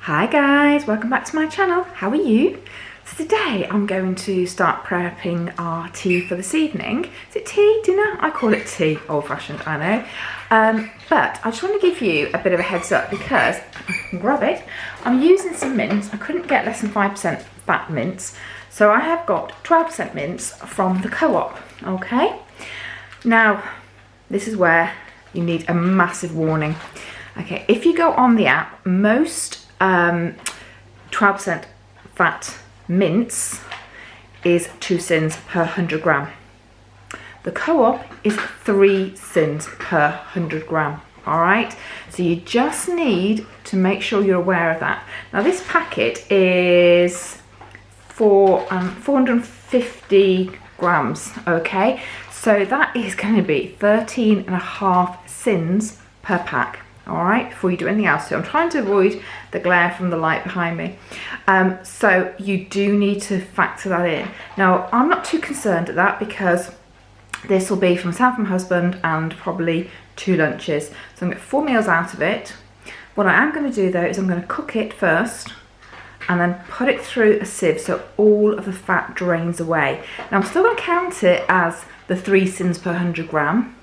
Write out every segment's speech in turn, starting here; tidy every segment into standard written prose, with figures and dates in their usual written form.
Hi guys, welcome back to my channel. How are you? So today I'm going to start prepping our tea for this evening. Is it tea? Dinner? I call it tea. Old fashioned, I know. But I just want to give you a bit of a heads up because, grab it, I'm using some mince. I couldn't get less than 5% fat mince. So I have got 12% mince from the Co-op, okay? Now, this is where you need a massive warning. Okay, if you go on the app, most 12% fat mince is 2 sins per 100 gram. The Co-op is 3 sins per 100 gram. All right, so you just need to make sure you're aware of that. Now this packet is for 450 grams. Okay, so that is going to be 13.5 sins per pack. All right, before you do anything else. So I'm trying to avoid the glare from the light behind me. So you do need to factor that in. Now, I'm not too concerned at that because this will be for myself and my husband and probably 2 lunches. So I'm going to get 4 meals out of it. What I am going to do though is I'm going to cook it first and then put it through a sieve so all of the fat drains away. Now I'm still going to count it as the 3 sins per 100 gram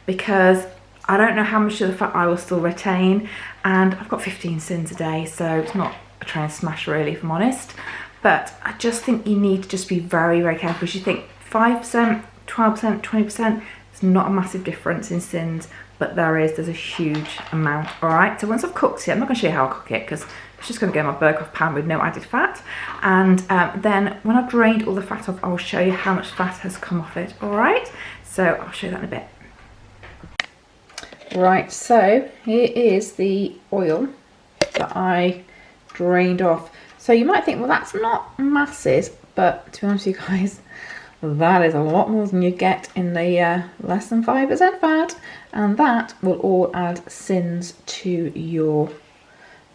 because I don't know how much of the fat I will still retain, and I've got 15 sins a day, so it's not a train smash really, if I'm honest. But I just think you need to just be very, very careful because you think 5%, 12%, 20%, it's not a massive difference in sins, but there's a huge amount. All right, so once I've cooked it, I'm not going to show you how I cook it because it's just going to go in my burger pan with no added fat. And then when I've drained all the fat off, I will show you how much fat has come off it. All right, so I'll show you that in a bit. Right, so here is the oil that I drained off. So you might think, well, that's not masses, but to be honest with you guys, that is a lot more than you get in the less than 5% fat, and that will all add sins to your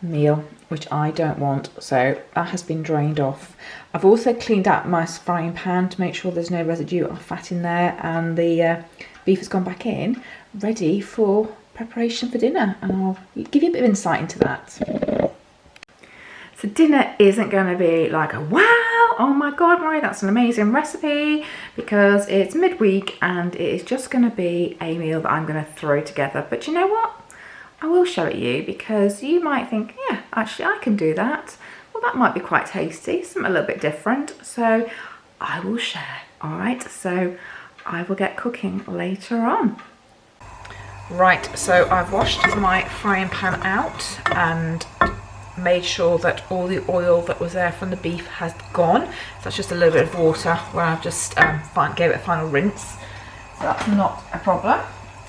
meal, which I don't want. So that has been drained off. I've also cleaned out my frying pan to make sure there's no residue of fat in there, and the beef has gone back in, ready for preparation for dinner, and I'll give you a bit of insight into that. So dinner isn't going to be like a wow, oh my god, Mari, that's an amazing recipe, because it's midweek and it is just going to be a meal that I'm going to throw together. But you know what? I will show it you because you might think, yeah, actually I can do that. Well, that might be quite tasty, something a little bit different. So I will share. All right, so I will get cooking later on. Right, so I've washed my frying pan out and made sure that all the oil that was there from the beef has gone. So that's just a little bit of water where I've just gave it a final rinse. So that's not a problem.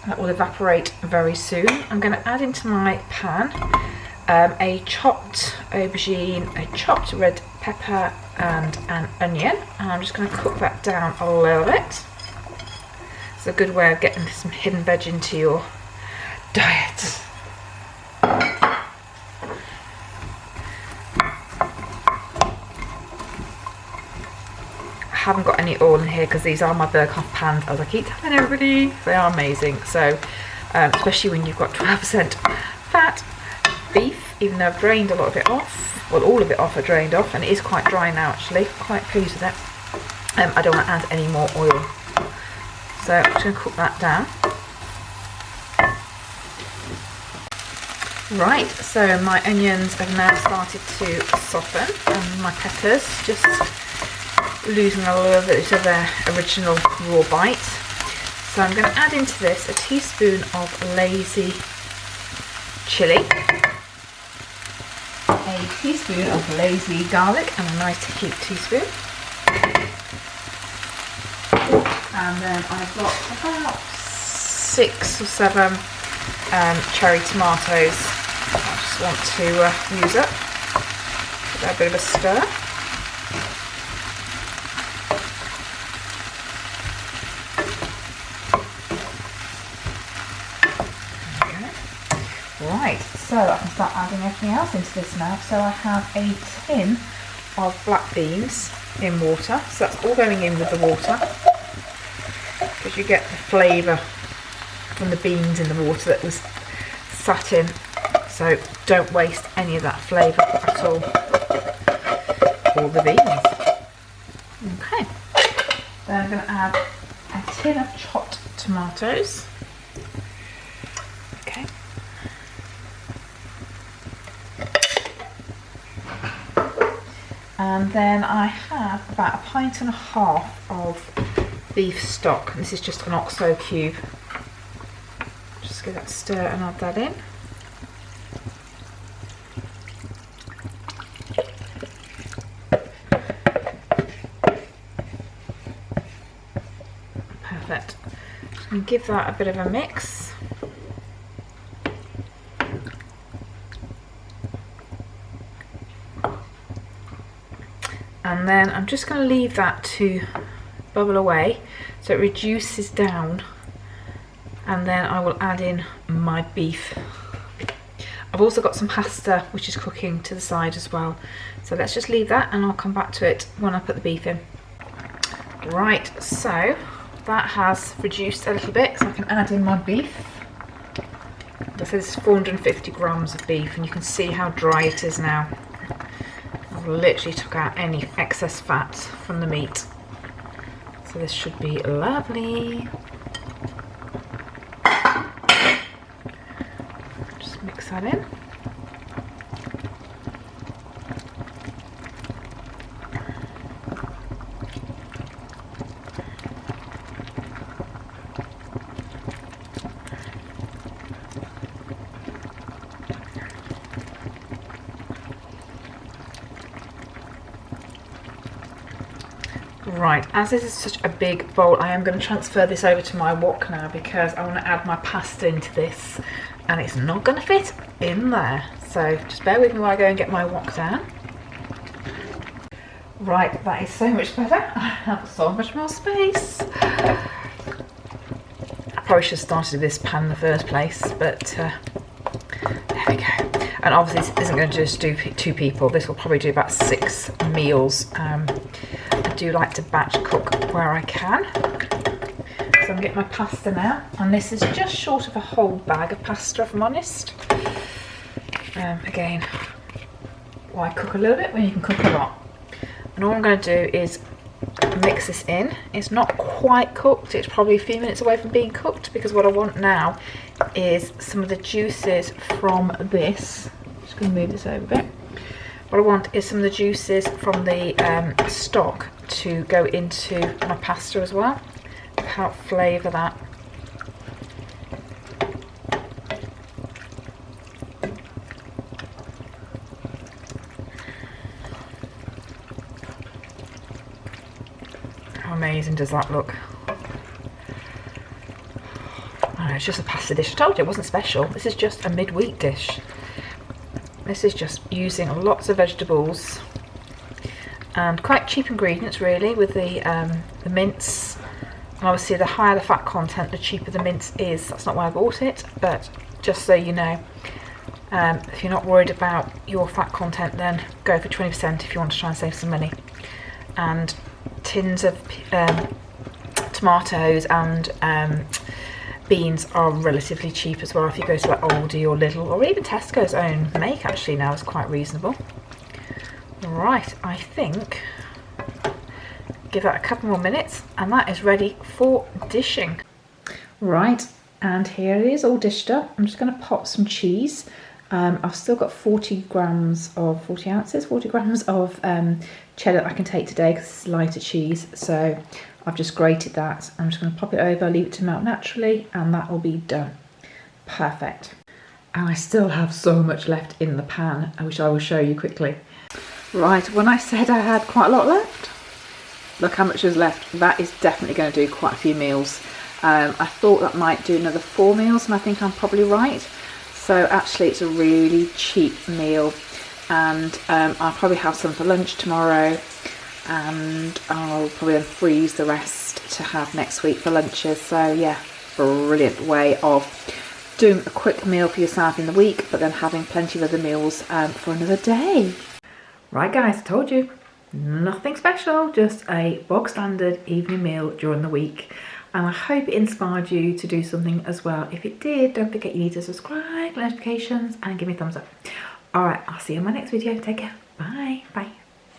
That will evaporate very soon. I'm going to add into my pan a chopped aubergine, a chopped red pepper and an onion. And I'm just going to cook that down a little bit. It's a good way of getting some hidden veg into your diet. I haven't got any oil in here because these are my Berghoff pans, as I keep telling everybody. They are amazing. So especially when you've got 12% fat beef, even though I've drained a lot of it off, well, all of it off I drained off, and it is quite dry now actually, quite pleased with it. I don't want to add any more oil. So I'm just going to cook that down. Right, so my onions have now started to soften and my peppers just losing a little bit of their original raw bite. So I'm going to add into this a teaspoon of lazy chilli, a teaspoon of lazy garlic, and a nice heaped teaspoon. And then I've got about 6 or 7 cherry tomatoes. I just want to use up. Give that a bit of a stir. Right, so I can start adding everything else into this now. So I have a tin of black beans in water. So that's all going in with the water, because you get the flavour from the beans in the water that was sat in. So don't waste any of that flavour at all, or the beans. Okay, then I'm going to add a tin of chopped tomatoes. Okay. And then I have about 1.5 pints of beef stock. This is just an OXO cube. Just give that a stir and add that in. Perfect. And give that a bit of a mix. And then I'm just going to leave that to bubble away so it reduces down, and then I will add in my beef. I've also got some pasta which is cooking to the side as well, so let's just leave that and I'll come back to it when I put the beef in. Right, so that has reduced a little bit, so I can add in my beef. This is 450 grams of beef, and you can see how dry it is now. I've literally took out any excess fat from the meat, so this should be lovely. Just mix that in. Right, as this is such a big bowl, I am going to transfer this over to my wok now, because I want to add my pasta into this and it's not going to fit in there. So just bear with me while I go and get my wok down. Right, that is so much better. I have so much more space. I probably should have started with this pan in the first place, but there we go. And obviously this isn't going to just do 2 people. This will probably do about 6 meals. I do like to batch cook where I can. So I'm getting my pasta now, and this is just short of a whole bag of pasta, if I'm honest. Again, why cook a little bit when you can cook a lot? And all I'm going to do is mix this in. It's not quite cooked, it's probably a few minutes away from being cooked, because what I want now is some of the juices from this. Just going to move this over a bit. What I want is some of the juices from the stock to go into my pasta as well, to help flavour that. How amazing does that look? Oh, it's just a pasta dish. I told you it wasn't special. This is just a midweek dish. This is just using lots of vegetables and quite cheap ingredients, really, with the mince. And obviously the higher the fat content, the cheaper the mince is. That's not why I bought it, but just so you know, if you're not worried about your fat content, then go for 20% if you want to try and save some money. And tins of tomatoes and beans are relatively cheap as well. If you go to like Aldi or Lidl, or even Tesco's own make actually now is quite reasonable. Right, I think give that a couple more minutes and that is ready for dishing. Right, and here it is all dished up. I'm just going to pop some cheese. I've still got 40 grams of cheddar I can take today because it's lighter cheese, so I've just grated that. I'm just going to pop it over, leave it to melt naturally, and that will be done. Perfect. And I still have so much left in the pan, which I will show you quickly. Right, when I said I had quite a lot left, look how much is left. That is definitely going to do quite a few meals. I thought that might do another 4 meals, and I think I'm probably right. So actually it's a really cheap meal, and I'll probably have some for lunch tomorrow, and I'll probably then freeze the rest to have next week for lunches. So yeah, brilliant way of doing a quick meal for yourself in the week, but then having plenty of other meals for another day. Right guys, I told you, nothing special, just a bog standard evening meal during the week. and I hope it inspired you to do something as well. If it did, don't forget you need to subscribe, notifications, and give me a thumbs up. All right, I'll see you in my next video. Take care. Bye. Bye.